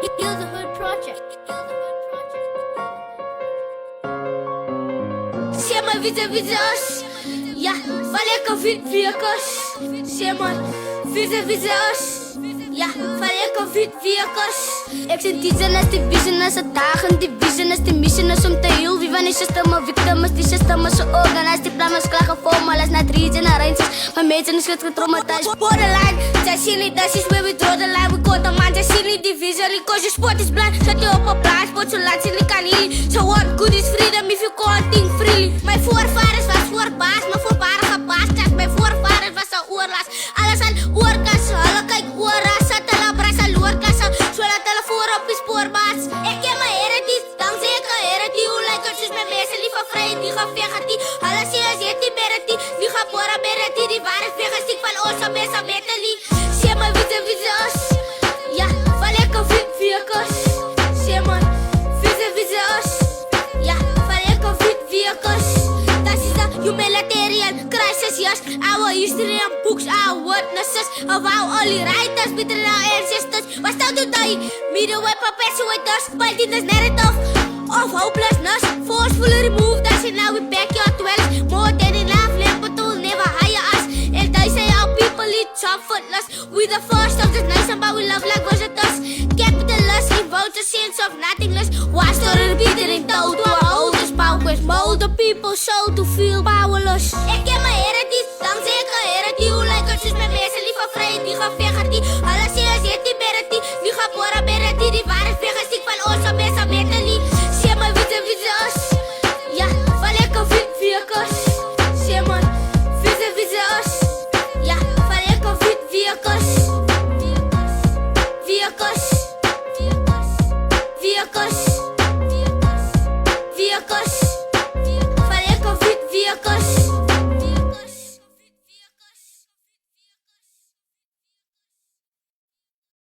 Heal the Hood Project. Chama vis-a-vis. Ja, falei que eu vi a cos. Chama vis-a-vis. Ja, falei que eu vi a cos. Ik zit teasen als die vision, als het dagen die vision, als die mission is om te heal. Wie van die system of victim, als die system is zo organized. Die plan is klaar gevormd, maar als net region arranges. Mijn mensen is het getraumatized. Borderline, zij zien niet, dat is where we draw the line. We got a man, zij zien niet die vision. Cause je sport is blind, zet je op een plaats. Sport zo laat zien, ik kan niet. So what good is freedom if you can't think freely. Mijn voorvaders was voorbaas, mijn voorbarige baas. Kijk, mijn voorvaders was een oorlaas. Alles aan oorkassen, alle kijk oorraas. Zat alle bras aan oorkassen. Zodat alle voor op je spoorbaas. Ik ken mijn heritage, dankzij ik een heritage. Hoe lijkt het dus met mensen liever vrij, die gaan vechten die. Alles zie je zit die bereti, die gaan boren bereti. Die waren vechten ziek van ons, op mensen metali. Zie maar wie ons. Ja, van lekker via kos. Zie maar wie ons. Ja, van lekker via kos. Dat is een humanitarian crisis, yes. Our history and books, our witnesses. Of our only writers, better our ancestors. Wat stel je daar? Middleware perpetuators, politics narrative of hopelessness. Forcefully removed us and now we back your dwellers. More than enough, Lamberto will never hire us. And they say our people eat comfortless. We the first of this nation, but we love like visitors. Capitalists invoke a sense of nothingness. Why story repeated in told to our oldest powers. Mold the people so to feel powerless. Ik ken mijn heritage, dankzij ik een heritage. Hoe lijkt het dus met mensen liever vrij, die gaan vechten die. Alles zie je zit die bereti, die gaan boren bereti. Die waren vechten ziek van ons, op mensen metali. Zie maar wie ons. Ja, van lekker via kos. Zie maar wie ons. Ja, van lekker via kos. Via kos. Via kos.